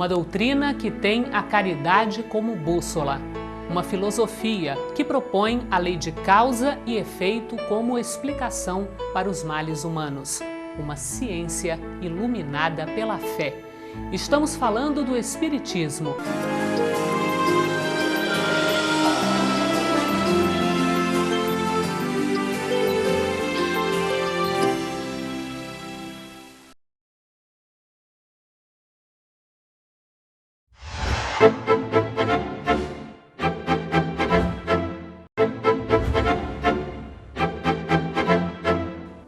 uma doutrina que tem a caridade como bússola, uma filosofia que propõe a lei de causa e efeito como explicação para os males humanos, uma ciência iluminada pela fé. Estamos falando do Espiritismo.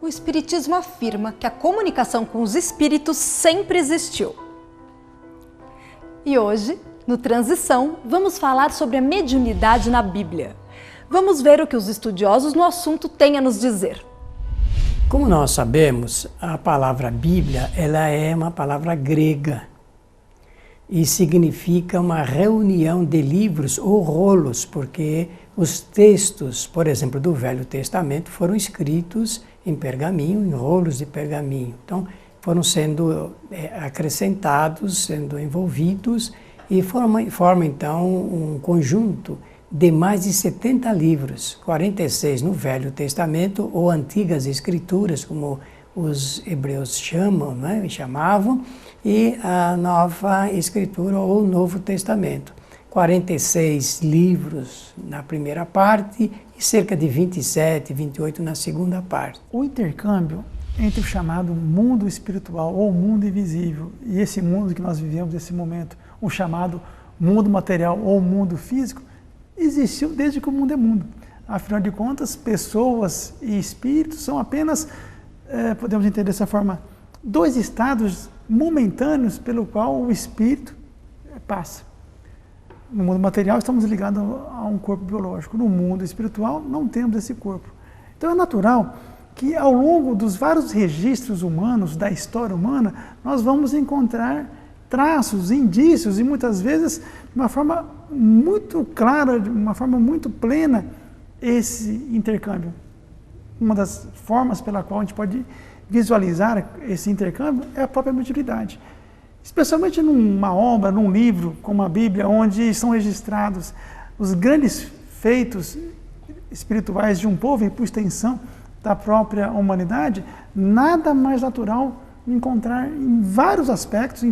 O Espiritismo afirma que a comunicação com os espíritos sempre existiu. E hoje, no Transição, vamos falar sobre a mediunidade na Bíblia. Vamos ver o que os estudiosos no assunto têm a nos dizer. Como nós sabemos, a palavra Bíblia ela é uma palavra grega e significa uma reunião de livros ou rolos, porque os textos, por exemplo, do Velho Testamento foram escritos em pergaminho, em rolos de pergaminho. Então, foram sendo acrescentados, sendo envolvidos e forma então um conjunto de mais de 70 livros, 46 no Velho Testamento ou Antigas Escrituras, como os hebreus chamam, né, chamavam, e a Nova Escritura ou Novo Testamento. 46 livros na primeira parte e cerca de 27, 28 na segunda parte. O intercâmbio entre o chamado mundo espiritual ou mundo invisível e esse mundo que nós vivemos nesse momento, o chamado mundo material ou mundo físico, existiu desde que o mundo é mundo. Afinal de contas, pessoas e espíritos são apenas, podemos entender dessa forma, dois estados momentâneos pelo qual o espírito passa. No mundo material estamos ligados a um corpo biológico. No mundo espiritual não temos esse corpo. Então é natural que ao longo dos vários registros humanos, da história humana, nós vamos encontrar traços, indícios e muitas vezes de uma forma muito clara, de uma forma muito plena, esse intercâmbio. Uma das formas pela qual a gente pode visualizar esse intercâmbio é a própria mediunidade. Especialmente numa obra, num livro como a Bíblia, onde são registrados os grandes feitos espirituais de um povo e, por extensão, da própria humanidade, nada mais natural encontrar em vários aspectos, de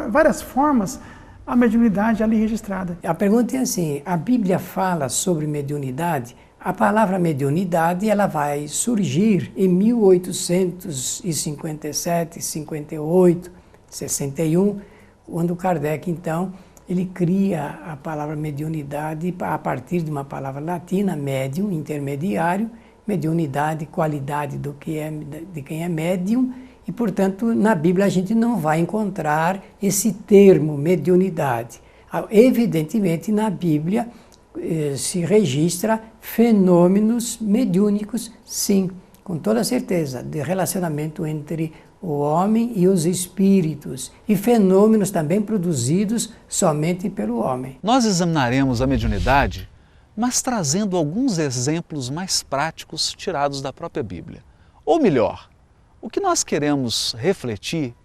várias formas, a mediunidade ali registrada. A pergunta é assim, a Bíblia fala sobre mediunidade? A palavra mediunidade ela vai surgir em 1857, 58, 61, quando Kardec, então, ele cria a palavra mediunidade a partir de uma palavra latina, médium, intermediário, mediunidade, qualidade de quem é médium, e, portanto, na Bíblia a gente não vai encontrar esse termo, mediunidade. Evidentemente, na Bíblia se registra fenômenos mediúnicos, sim, com toda certeza, de relacionamento entre o homem e os espíritos, e fenômenos também produzidos somente pelo homem. Nós examinaremos a mediunidade, mas trazendo alguns exemplos mais práticos tirados da própria Bíblia. Ou melhor, o que nós queremos refletir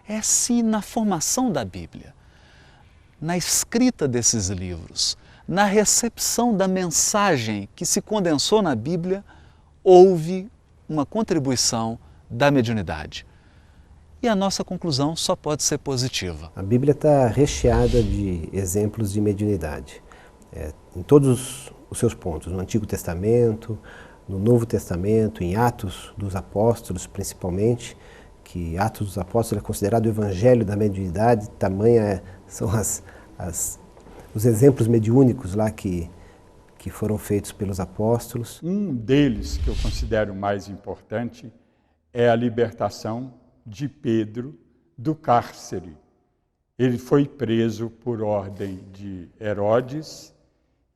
é se na formação da Bíblia, na escrita desses livros, na recepção da mensagem que se condensou na Bíblia, houve uma contribuição da mediunidade. E a nossa conclusão só pode ser positiva. A Bíblia está recheada de exemplos de mediunidade, em todos os seus pontos, no Antigo Testamento, no Novo Testamento, em Atos dos Apóstolos principalmente, que Atos dos Apóstolos é considerado o evangelho da mediunidade, tamanha são os exemplos mediúnicos lá que foram feitos pelos apóstolos. Um deles, que eu considero mais importante, é a libertação de Pedro do cárcere. Ele foi preso por ordem de Herodes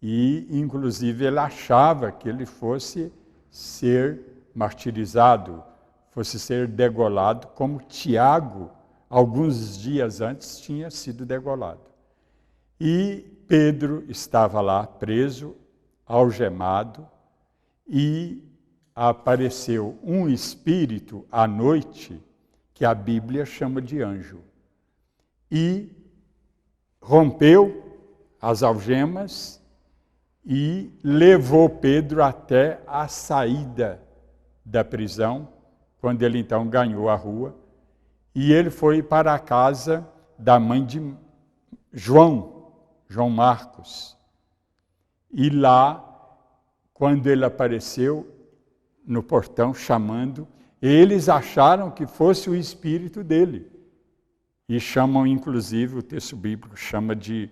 e, inclusive, ele achava que ele fosse ser martirizado, fosse ser degolado, como Tiago, alguns dias antes, tinha sido degolado. E Pedro estava lá preso, algemado, e apareceu um espírito à noite, que a Bíblia chama de anjo. E rompeu as algemas e levou Pedro até a saída da prisão, quando ele então ganhou a rua, e ele foi para a casa da mãe de João Marcos. E lá, quando ele apareceu no portão chamando, eles acharam que fosse o espírito dele. E chamam, inclusive, o texto bíblico chama de,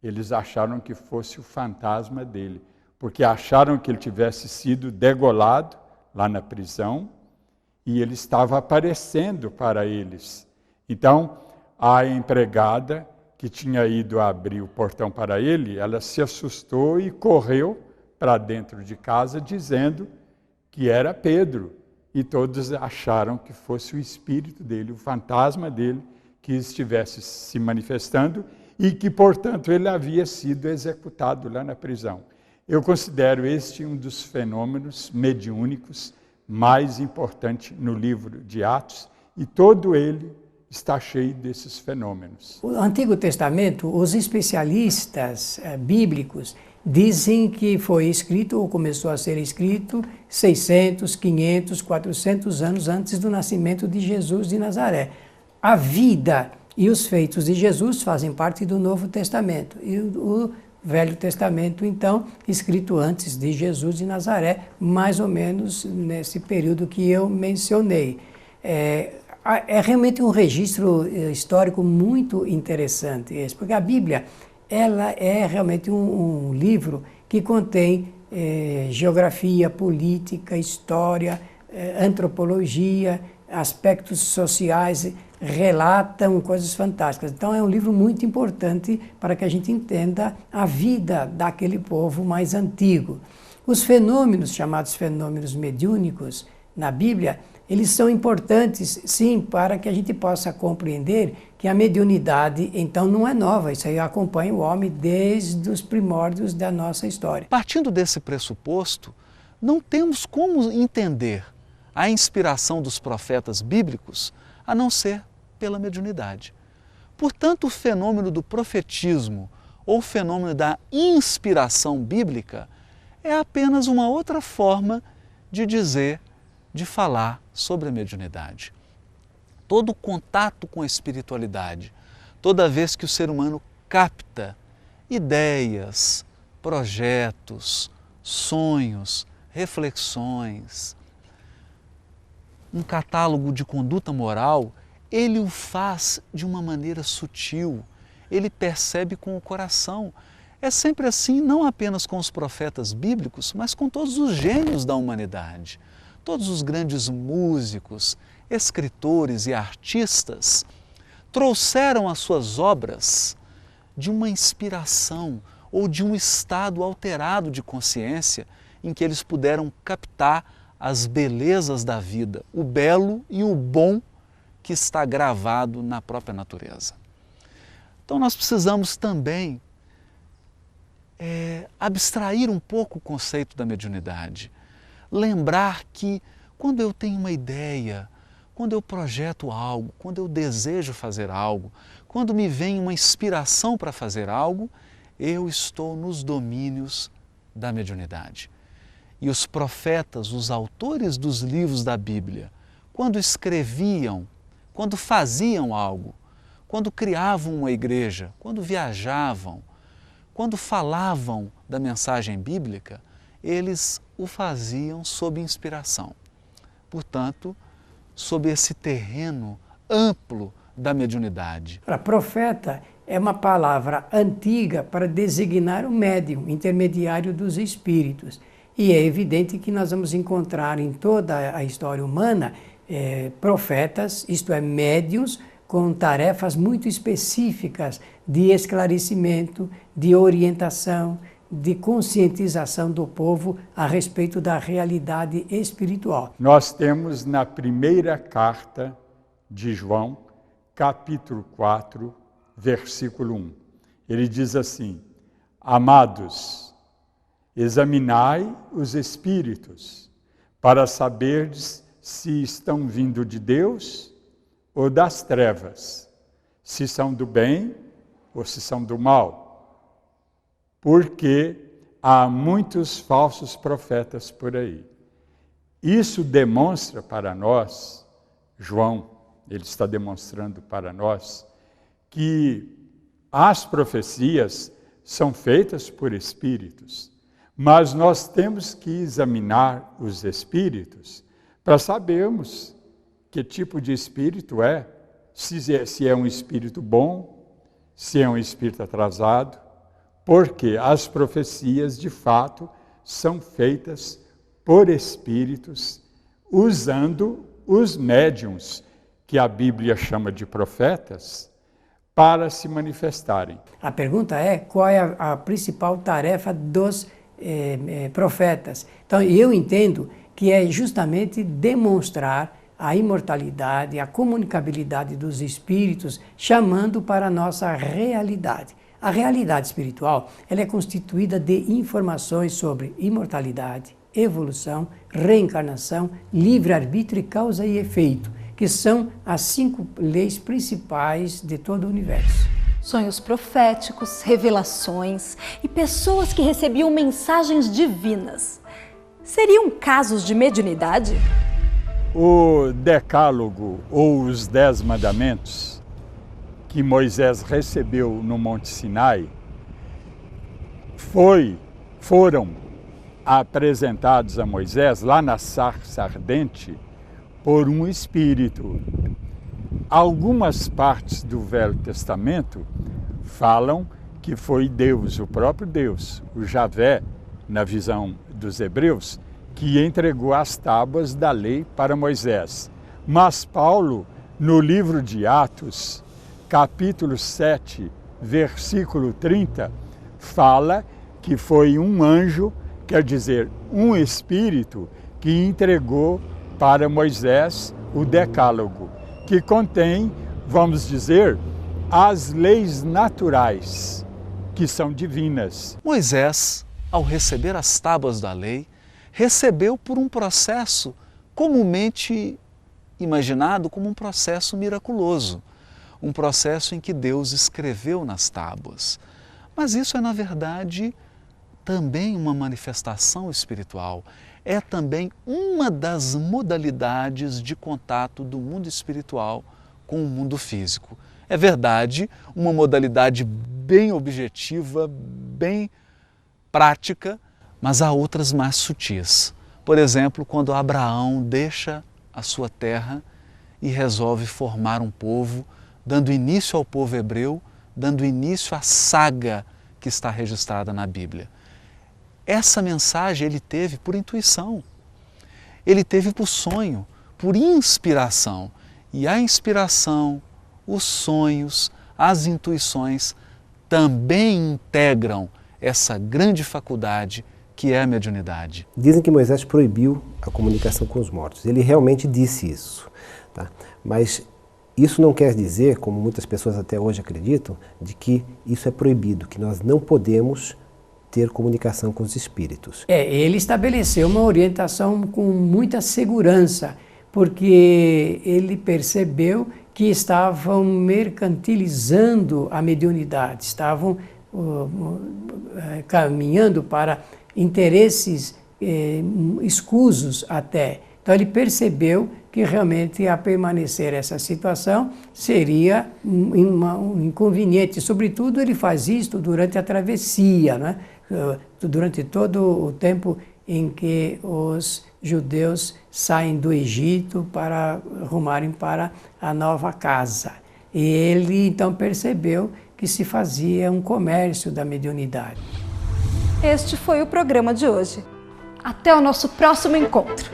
eles acharam que fosse o fantasma dele, porque acharam que ele tivesse sido degolado lá na prisão, e ele estava aparecendo para eles. Então, a empregada que tinha ido abrir o portão para ele, ela se assustou e correu para dentro de casa, dizendo que era Pedro. E todos acharam que fosse o espírito dele, o fantasma dele, que estivesse se manifestando e que, portanto, ele havia sido executado lá na prisão. Eu considero este um dos fenômenos mediúnicos mais importante no livro de Atos, e todo ele está cheio desses fenômenos. O Antigo Testamento, os especialistas bíblicos dizem que foi escrito ou começou a ser escrito 600, 500, 400 anos antes do nascimento de Jesus de Nazaré. A vida e os feitos de Jesus fazem parte do Novo Testamento. E o Velho Testamento, então, escrito antes de Jesus de Nazaré, mais ou menos nesse período que eu mencionei. É realmente um registro histórico muito interessante esse, porque a Bíblia ela é realmente um livro que contém geografia, política, história, antropologia, aspectos sociais, relatam coisas fantásticas. Então é um livro muito importante para que a gente entenda a vida daquele povo mais antigo. Os fenômenos, chamados fenômenos mediúnicos, na Bíblia, eles são importantes, sim, para que a gente possa compreender que a mediunidade, então, não é nova. Isso aí acompanha o homem desde os primórdios da nossa história. Partindo desse pressuposto, não temos como entender a inspiração dos profetas bíblicos a não ser pela mediunidade. Portanto, o fenômeno do profetismo ou o fenômeno da inspiração bíblica é apenas uma outra forma de dizer, de falar sobre a mediunidade. Todo contato com a espiritualidade, toda vez que o ser humano capta ideias, projetos, sonhos, reflexões, um catálogo de conduta moral, ele o faz de uma maneira sutil, ele percebe com o coração. É sempre assim, não apenas com os profetas bíblicos, mas com todos os gênios da humanidade. Todos os grandes músicos, escritores e artistas trouxeram as suas obras de uma inspiração ou de um estado alterado de consciência em que eles puderam captar as belezas da vida, o belo e o bom que está gravado na própria natureza. Então nós precisamos também abstrair um pouco o conceito da mediunidade. Lembrar que quando eu tenho uma ideia, quando eu projeto algo, quando eu desejo fazer algo, quando me vem uma inspiração para fazer algo, eu estou nos domínios da mediunidade. E os profetas, os autores dos livros da Bíblia, quando escreviam, quando faziam algo, quando criavam uma igreja, quando viajavam, quando falavam da mensagem bíblica, eles o faziam sob inspiração. Portanto, sob esse terreno amplo da mediunidade. Profeta é uma palavra antiga para designar o médium, intermediário dos espíritos. E é evidente que nós vamos encontrar em toda a história humana profetas, isto é, médiuns, com tarefas muito específicas de esclarecimento, de orientação, de conscientização do povo a respeito da realidade espiritual. Nós temos na primeira carta de João, capítulo 4, versículo 1. Ele diz assim: Amados, examinai os espíritos, para saberdes se estão vindo de Deus ou das trevas, se são do bem ou se são do mal, porque há muitos falsos profetas por aí. Isso demonstra para nós, João, ele está demonstrando para nós, que as profecias são feitas por espíritos, mas nós temos que examinar os espíritos para sabermos que tipo de espírito é, se é um espírito bom, se é um espírito atrasado, porque as profecias, de fato, são feitas por espíritos, usando os médiuns, que a Bíblia chama de profetas, para se manifestarem. A pergunta é, qual é a principal tarefa dos profetas? Então, eu entendo que é justamente demonstrar a imortalidade, a comunicabilidade dos espíritos, chamando para a nossa realidade. A realidade espiritual, ela é constituída de informações sobre imortalidade, evolução, reencarnação, livre-arbítrio e causa e efeito, que são as 5 leis principais de todo o universo. Sonhos proféticos, revelações e pessoas que recebiam mensagens divinas. Seriam casos de mediunidade? O Decálogo, ou os 10 Mandamentos, que Moisés recebeu no Monte Sinai, foram apresentados a Moisés lá na sarça ardente por um espírito. Algumas partes do Velho Testamento falam que foi Deus, o próprio Deus, o Javé, na visão dos hebreus, que entregou as tábuas da lei para Moisés. Mas Paulo, no livro de Atos, capítulo 7, versículo 30, fala que foi um anjo, quer dizer, um espírito, que entregou para Moisés o Decálogo, que contém, vamos dizer, as leis naturais, que são divinas. Moisés, ao receber as tábuas da lei, recebeu por um processo comumente imaginado como um processo miraculoso, um processo em que Deus escreveu nas tábuas. Mas isso é, na verdade, também uma manifestação espiritual, é também uma das modalidades de contato do mundo espiritual com o mundo físico. É verdade, uma modalidade bem objetiva, bem prática, mas há outras mais sutis. Por exemplo, quando Abraão deixa a sua terra e resolve formar um povo, dando início ao povo hebreu, dando início à saga que está registrada na Bíblia. Essa mensagem ele teve por intuição, ele teve por sonho, por inspiração. E a inspiração, os sonhos, as intuições também integram essa grande faculdade que é a mediunidade. Dizem que Moisés proibiu a comunicação com os mortos. Ele realmente disse isso, tá? Mas isso não quer dizer, como muitas pessoas até hoje acreditam, de que isso é proibido, que nós não podemos ter comunicação com os espíritos. Ele estabeleceu uma orientação com muita segurança, porque ele percebeu que estavam mercantilizando a mediunidade, estavam caminhando para interesses escusos até. Então ele percebeu que realmente a permanecer essa situação seria um inconveniente. Sobretudo ele faz isto durante a travessia, né? Durante todo o tempo em que os judeus saem do Egito para rumarem para a nova casa. E ele então percebeu que se fazia um comércio da mediunidade. Este foi o programa de hoje. Até o nosso próximo encontro.